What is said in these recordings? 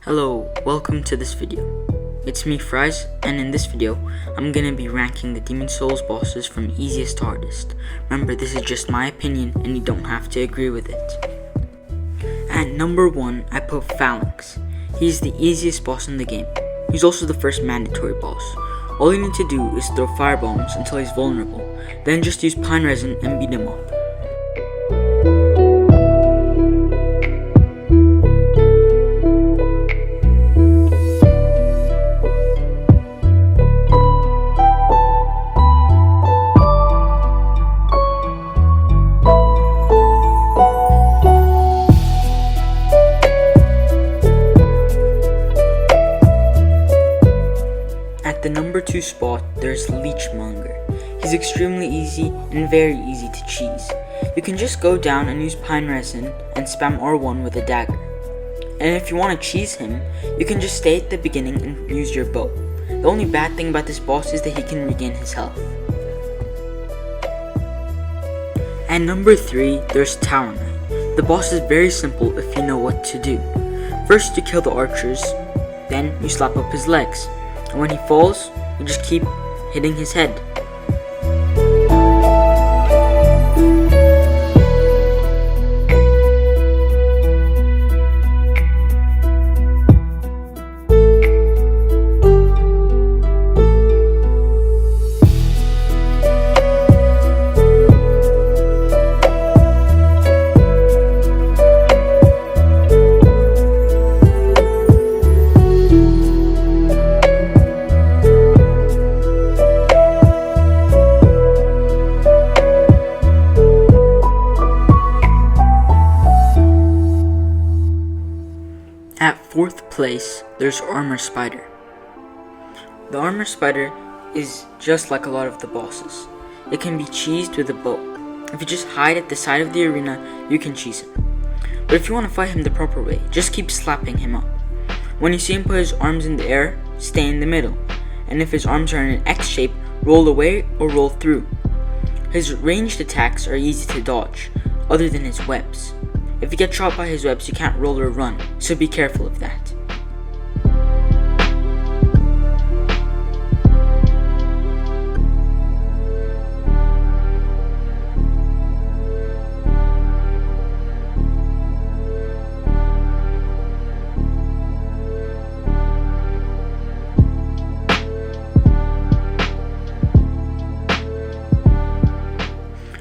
Hello, welcome to this video. It's me, Fries, and in this video, I'm gonna be ranking the Demon Souls bosses from easiest to hardest. Remember, this is just my opinion, and you don't have to agree with it. At number 1, I put Phalanx. He's the easiest boss in the game. He's also the first mandatory boss. All you need to do is throw firebombs until he's vulnerable, then just use pine resin and beat him up. At the number 2 spot, there's Leechmonger. He's extremely easy and very easy to cheese. You can just go down and use pine resin and spam R1 with a dagger. And if you want to cheese him, you can just stay at the beginning and use your bow. The only bad thing about this boss is that he can regain his health. At number 3, there's Tower Knight. The boss is very simple if you know what to do. First you kill the archers, then you slap up his legs. And when he falls, you just keep hitting his head. At 4th place, there's Armor Spider. The Armor Spider is just like a lot of the bosses. It can be cheesed with a bow. If you just hide at the side of the arena, you can cheese him. But if you want to fight him the proper way, just keep slapping him up. When you see him put his arms in the air, stay in the middle. And if his arms are in an X shape, roll away or roll through. His ranged attacks are easy to dodge, other than his webs. If you get shot by his webs, you can't roll or run, so be careful of that.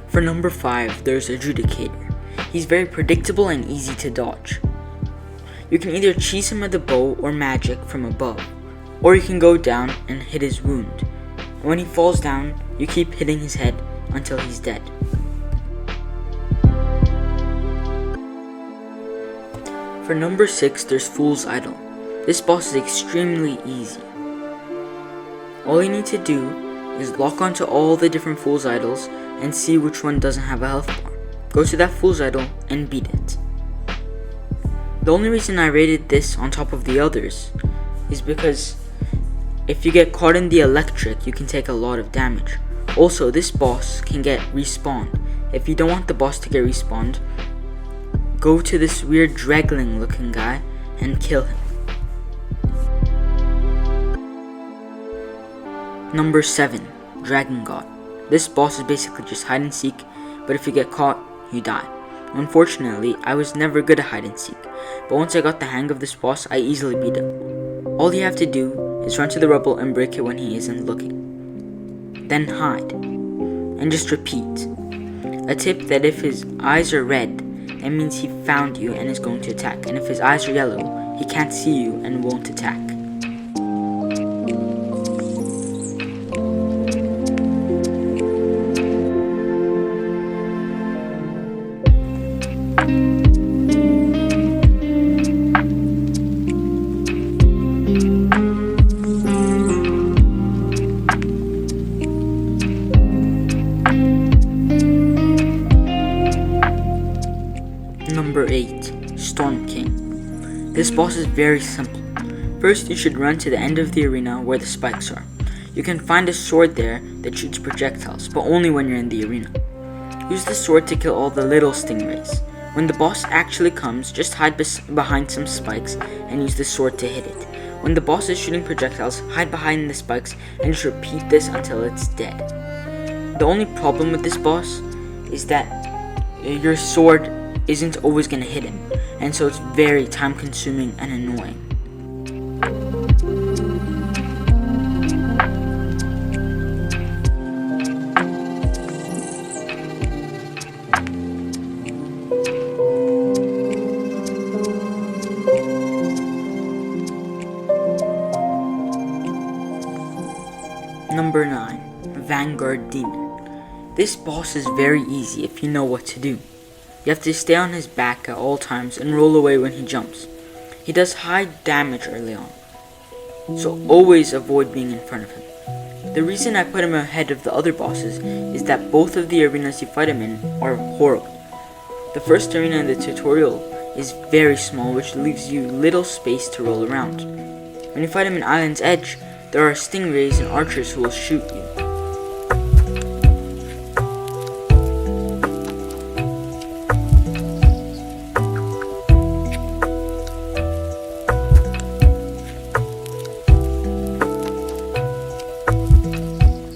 For number 5, there's Adjudicator. He's very predictable and easy to dodge. You can either cheese him with a bow or magic from above, or you can go down and hit his wound. And when he falls down, you keep hitting his head until he's dead. For number 6, there's Fool's Idol. This boss is extremely easy. All you need to do is lock onto all the different Fool's Idols and see which one doesn't have a health bar. Go to that Fool's Idol and beat it. The only reason I rated this on top of the others is because if you get caught in the electric, you can take a lot of damage. Also, this boss can get respawned. If you don't want the boss to get respawned, go to this weird Dregling looking guy and kill him. Number 7, Dragon God. This boss is basically just hide and seek, but if you get caught, you die. Unfortunately, I was never good at hide and seek, but once I got the hang of this boss, I easily beat him. All you have to do is run to the rubble and break it when he isn't looking. Then hide, and just repeat. A tip that if his eyes are red, that means he found you and is going to attack, and if his eyes are yellow, he can't see you and won't attack. Number 8, Storm King. This boss is very simple. First, you should run to the end of the arena where the spikes are. You can find a sword there that shoots projectiles, but only when you're in the arena. Use the sword to kill all the little stingrays. When the boss actually comes, just hide behind some spikes and use the sword to hit it. When the boss is shooting projectiles, hide behind the spikes and just repeat this until it's dead. The only problem with this boss is that your sword isn't always going to hit him, and so it's very time consuming and annoying. Number 9. Vanguard Demon. This boss is very easy if you know what to do. You have to stay on his back at all times and roll away when he jumps. He does high damage early on, so always avoid being in front of him. The reason I put him ahead of the other bosses is that both of the arenas you fight him in are horrible. The first arena in the tutorial is very small, which leaves you little space to roll around. When you fight him in Island's Edge, there are stingrays and archers who will shoot you.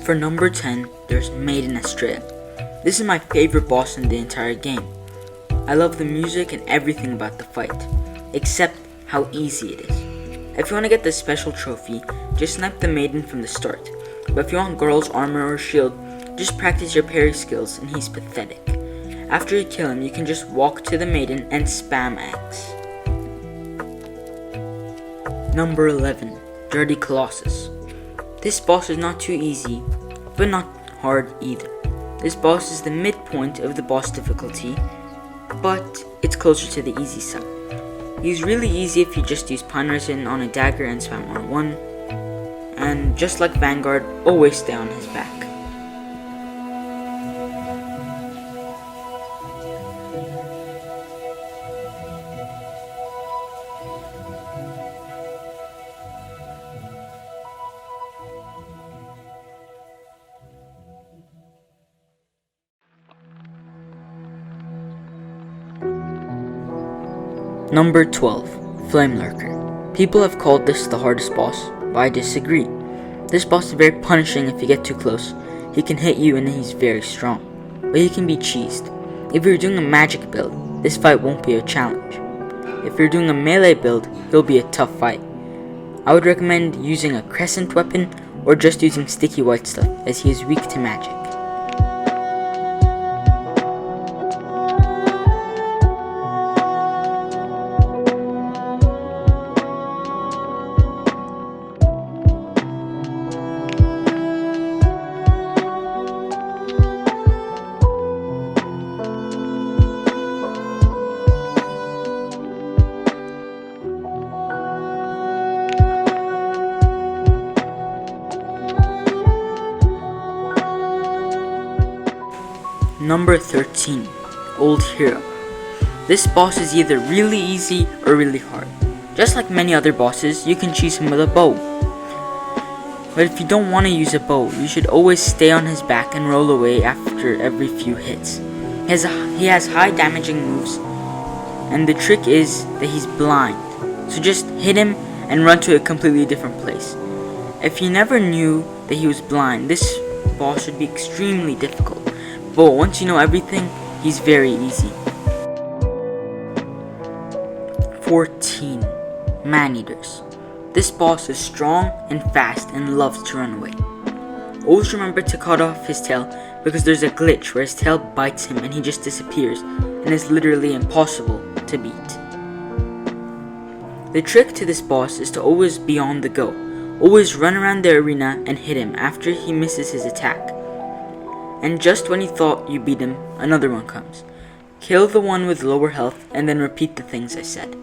For number 10, there's Maiden Estrella. This is my favorite boss in the entire game. I love the music and everything about the fight, except how easy it is. If you want to get the special trophy, just snipe the Maiden from the start. But if you want Girl's armor or shield, just practice your parry skills and he's pathetic. After you kill him, you can just walk to the Maiden and spam X. Number 11, Dirty Colossus. This boss is not too easy, but not hard either. This boss is the midpoint of the boss difficulty, but it's closer to the easy side. He's really easy if you just use Pine Resin on a dagger and spam R1, and just like Vanguard, always stay on his back. Number 12, Flame Lurker. People have called this the hardest boss, but I disagree. This boss is very punishing if you get too close. He can hit you and he's very strong, but he can be cheesed. If you're doing a magic build, this fight won't be a challenge. If you're doing a melee build, he'll be a tough fight. I would recommend using a crescent weapon or just using sticky white stuff, as he is weak to magic. Number 13, Old Hero. This boss is either really easy or really hard. Just like many other bosses, you can cheese him with a bow. But if you don't want to use a bow, you should always stay on his back and roll away after every few hits. He has high damaging moves, and the trick is that he's blind. So just hit him and run to a completely different place. If you never knew that he was blind, this boss should be extremely difficult. But once you know everything, he's very easy. 14. Man-Eaters. This boss is strong and fast and loves to run away. Always remember to cut off his tail, because there's a glitch where his tail bites him and he just disappears and is literally impossible to beat. The trick to this boss is to always be on the go. Always run around the arena and hit him after he misses his attack. And just when you thought you beat him, another one comes. Kill the one with lower health and then repeat the things I said.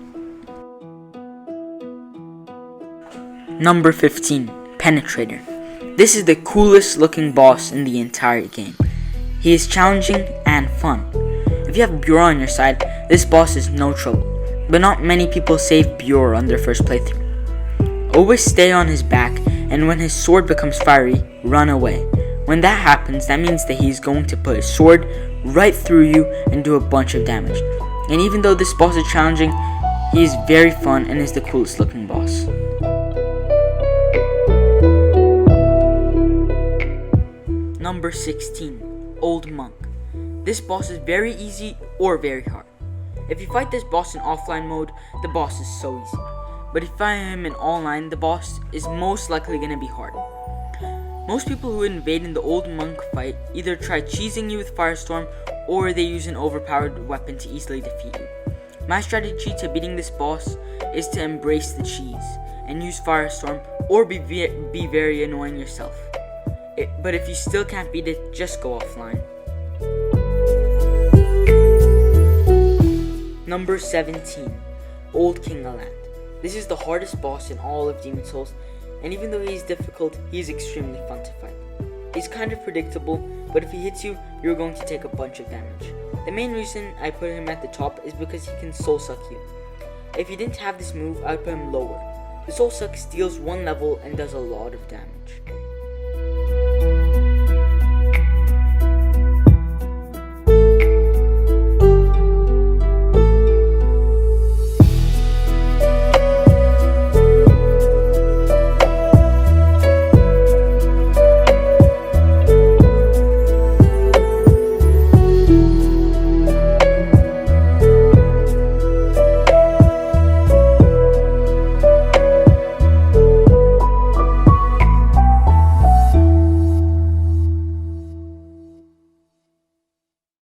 Number 15, Penetrator. This is the coolest looking boss in the entire game. He is challenging and fun. If you have Bjorn on your side, this boss is no trouble, but not many people save Bjorn on their first playthrough. Always stay on his back, and when his sword becomes fiery, run away. When that happens, that means that he's going to put his sword right through you and do a bunch of damage. And even though this boss is challenging, he is very fun and is the coolest looking boss. Number 16, Old Monk. This boss is very easy or very hard. If you fight this boss in offline mode, the boss is so easy. But if you fight him in online, the boss is most likely going to be hard. Most people who invade in the Old Monk fight either try cheesing you with Firestorm or they use an overpowered weapon to easily defeat you. My strategy to beating this boss is to embrace the cheese and use Firestorm or be very annoying yourself. But if you still can't beat it, just go offline. Number 17, Old King Aland. This is the hardest boss in all of Demon Souls, and even though he is difficult, he is extremely fun to fight. He's kind of predictable, but if he hits you, you're going to take a bunch of damage. The main reason I put him at the top is because he can soul suck you. If he didn't have this move, I'd put him lower. The soul suck steals one level and does a lot of damage.